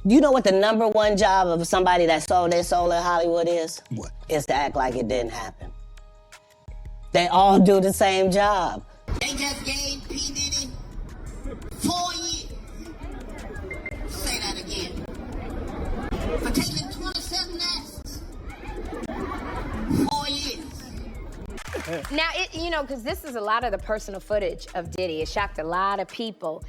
You know what the #1 job of somebody that sold their soul in Hollywood is? What? Is to act like it didn't happen. They all do the same job. They just gave P. Diddy 4 years. Say that again. For taking 27 asses. 4 years. Now, because this is a lot of the personal footage of Diddy. It shocked a lot of people.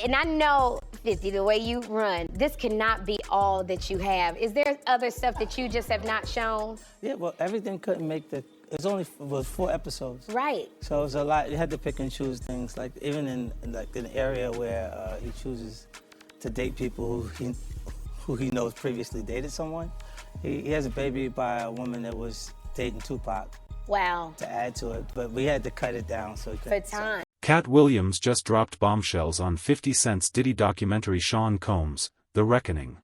And I know, 50, the way you run, this cannot be all that you have. Is there other stuff that you just have not shown? Yeah, well, everything couldn't make the... It was 4 episodes. Right. So it was a lot. You had to pick and choose things. Like, even in an area where he chooses to date people who he knows previously dated someone. He has a baby by a woman that was dating Tupac. Wow. To add to it, but we had to cut it down so he could. For time. Katt Williams just dropped bombshells on 50 Cent's Diddy documentary Sean Combs, The Reckoning.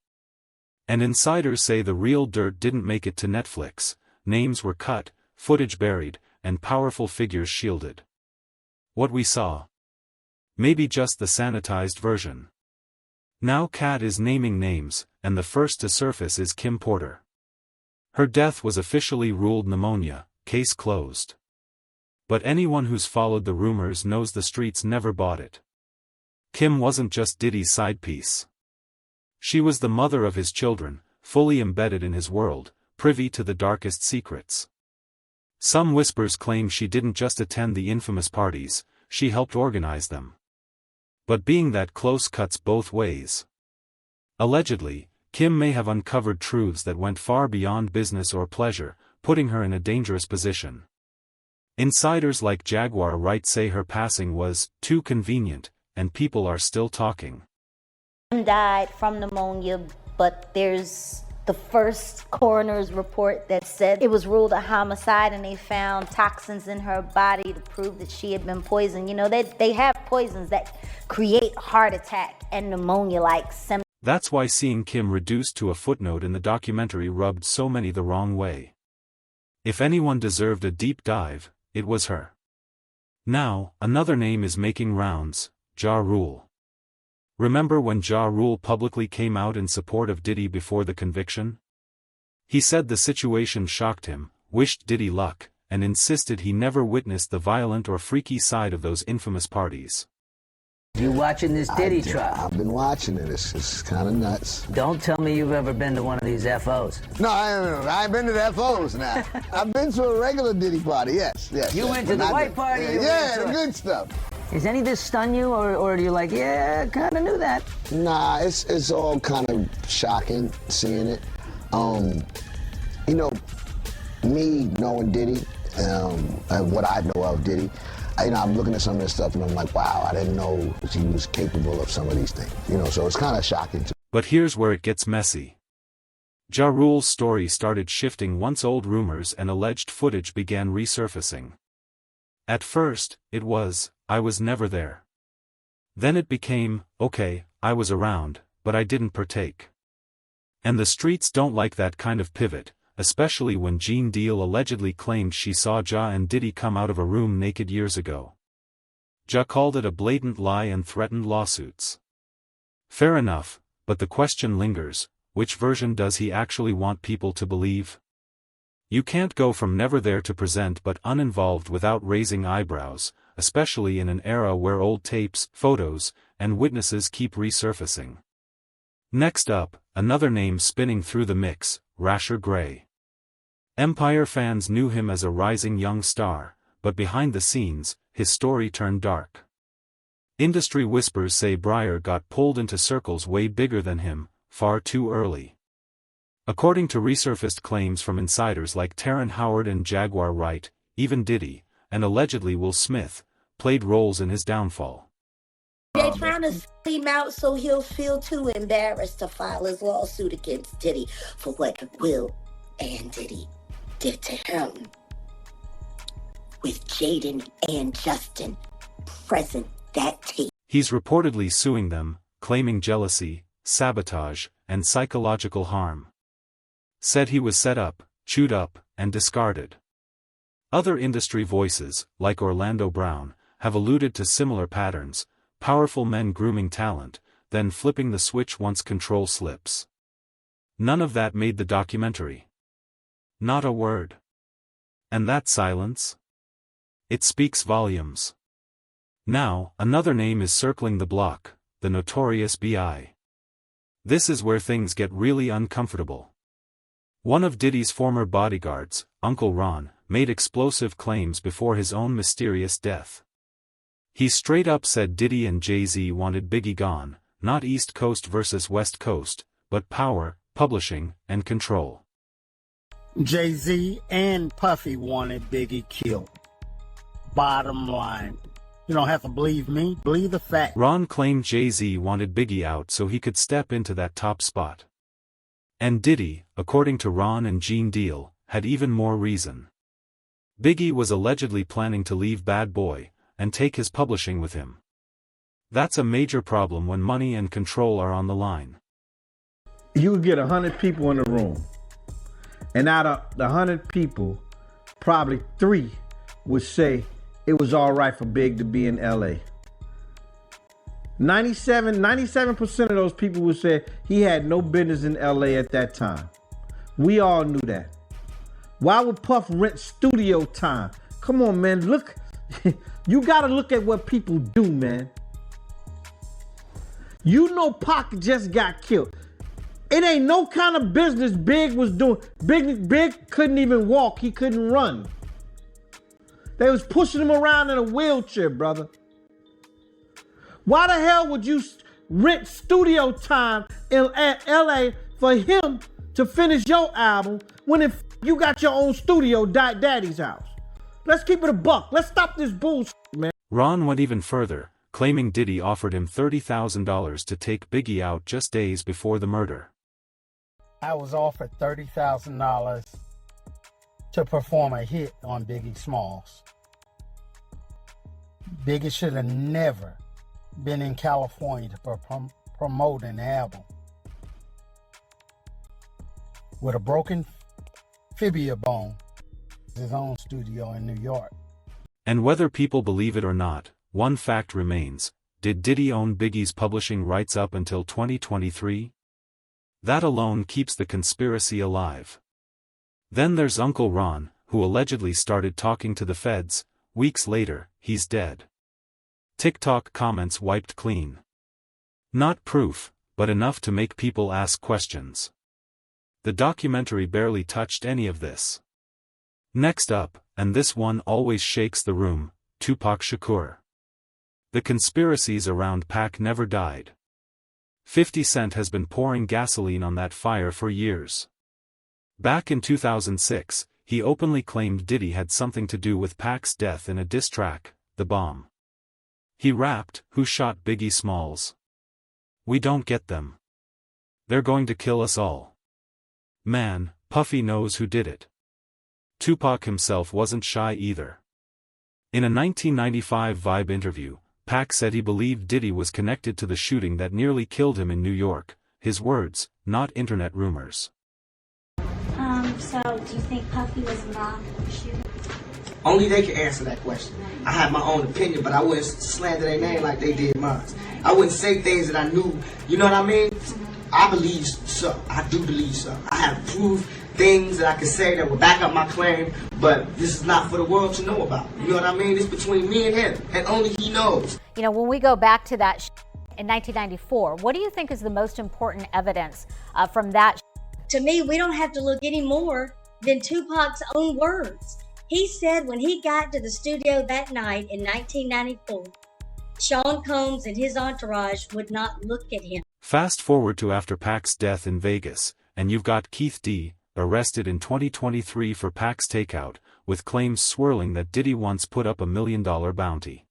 And insiders say the real dirt didn't make it to Netflix. Names were cut, footage buried, and powerful figures shielded. What we saw? Maybe just the sanitized version. Now Katt is naming names, and the first to surface is Kim Porter. Her death was officially ruled pneumonia, case closed. But anyone who's followed the rumors knows the streets never bought it. Kim wasn't just Diddy's side piece. She was the mother of his children, fully embedded in his world, privy to the darkest secrets. Some whispers claim she didn't just attend the infamous parties, she helped organize them. But being that close cuts both ways. Allegedly, Kim may have uncovered truths that went far beyond business or pleasure, putting her in a dangerous position. Insiders like Jaguar Wright say her passing was too convenient, and people are still talking. Died from pneumonia, but there's the first coroner's report that said it was ruled a homicide, and they found toxins in her body to prove that she had been poisoned. You know, they have poisons that create heart attack and pneumonia-like symptoms. That's why seeing Kim reduced to a footnote in the documentary rubbed so many the wrong way. If anyone deserved a deep dive, it was her. Now, another name is making rounds, Ja Rule. Remember when Ja Rule publicly came out in support of Diddy before the conviction? He said the situation shocked him, wished Diddy luck, and insisted he never witnessed the violent or freaky side of those infamous parties. You watching this Diddy trial? I've been watching it. It's kind of nuts. Don't tell me you've ever been to one of these FOs. No, I ain't been to the FOs now. I've been to a regular Diddy party, yes. You went to the white party? Yeah, the good stuff. Does any of this stun you, or are you like, yeah, kind of knew that? Nah, it's all kind of shocking seeing it. You know, me knowing Diddy, and what I know of Diddy, I'm looking at some of this stuff and I'm like, wow, I didn't know he was capable of some of these things. You know, so it's kind of shocking to me. But here's where it gets messy. Ja Rule's story started shifting once old rumors and alleged footage began resurfacing. At first, it was, I was never there. Then it became, okay, I was around, but I didn't partake. And the streets don't like that kind of pivot, especially when Gene Deal allegedly claimed she saw Ja and Diddy come out of a room naked years ago. Ja called it a blatant lie and threatened lawsuits. Fair enough, but the question lingers, which version does he actually want people to believe? You can't go from never there to present but uninvolved without raising eyebrows, especially in an era where old tapes, photos, and witnesses keep resurfacing. Next up, another name spinning through the mix, Rasher Gray. Empire fans knew him as a rising young star, but behind the scenes, his story turned dark. Industry whispers say Breyer got pulled into circles way bigger than him, far too early. According to resurfaced claims from insiders like Terren Howard and Jaguar Wright, even Diddy, and allegedly Will Smith, played roles in his downfall. They're trying to sell him out so he'll feel too embarrassed to file his lawsuit against Diddy for what Will and Diddy did to him. With Jaden and Justin present that tape. He's reportedly suing them, claiming jealousy, sabotage, and psychological harm. Said he was set up, chewed up, and discarded. Other industry voices, like Orlando Brown, have alluded to similar patterns, powerful men grooming talent, then flipping the switch once control slips. None of that made the documentary. Not a word. And that silence? It speaks volumes. Now, another name is circling the block, the notorious B.I. This is where things get really uncomfortable. One of Diddy's former bodyguards, Uncle Ron, made explosive claims before his own mysterious death. He straight up said Diddy and Jay-Z wanted Biggie gone, not East Coast versus West Coast, but power, publishing, and control. Jay-Z and Puffy wanted Biggie killed. Bottom line. You don't have to believe me, believe the fact. Ron claimed Jay-Z wanted Biggie out so he could step into that top spot. And Diddy, according to Ron and Gene Deal, had even more reason. Biggie was allegedly planning to leave Bad Boy, and take his publishing with him. That's a major problem when money and control are on the line. You would get 100 people in the room, and out of the 100 people, probably 3 would say it was all right for Big to be in LA. 97% of those people would say he had no business in LA at that time. We all knew that. Why would Puff rent studio time? Come on, man, look. You gotta look at what people do, man. You know Pac just got killed. It ain't no kind of business Big was doing. Big couldn't even walk, he couldn't run. They was pushing him around in a wheelchair, brother. Why the hell would you rent studio time at LA for him to finish your album when you got your own studio, Daddy's house? Let's keep it a buck. Let's stop this bullshit, man. Ron went even further, claiming Diddy offered him $30,000 to take Biggie out just days before the murder. I was offered $30,000 to perform a hit on Biggie Smalls. Biggie should have never been in California to promote an album with a broken fibula bone. His own studio in New York. And whether people believe it or not, one fact remains: did Diddy own Biggie's publishing rights up until 2023? That alone keeps the conspiracy alive. Then there's Uncle Ron, who allegedly started talking to the feds. Weeks later, he's dead. TikTok comments wiped clean. Not proof, but enough to make people ask questions. The documentary barely touched any of this. Next up, and this one always shakes the room, Tupac Shakur. The conspiracies around Pac never died. 50 Cent has been pouring gasoline on that fire for years. Back in 2006, he openly claimed Diddy had something to do with Pac's death in a diss track, The Bomb. He rapped, "Who shot Biggie Smalls? We don't get them. They're going to kill us all. Man, Puffy knows who did it." Tupac himself wasn't shy either. In a 1995 Vibe interview, Pac said he believed Diddy was connected to the shooting that nearly killed him in New York. His words, not internet rumors. So do you think Puffy was involved in the shooting? Only they can answer that question. I have my own opinion, but I wouldn't slander their name like they did mine. I wouldn't say things that I knew. You know what I mean? I believe so. I do believe so. I have proof, things that I can say that will back up my claim, but this is not for the world to know about. You know what I mean? It's between me and him, and only he knows. You know, when we go back to that in 1994, what do you think is the most important evidence from that? To me, we don't have to look any more than Tupac's own words. He said when he got to the studio that night in 1994, Sean Combs and his entourage would not look at him. Fast forward to after Pac's death in Vegas, and you've got Keith D. arrested in 2023 for Pac's takeout, with claims swirling that Diddy once put up $1 million bounty.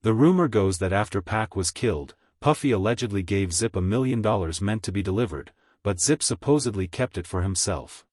The rumor goes that after Pac was killed, Puffy allegedly gave Zip $1 million meant to be delivered, but Zip supposedly kept it for himself.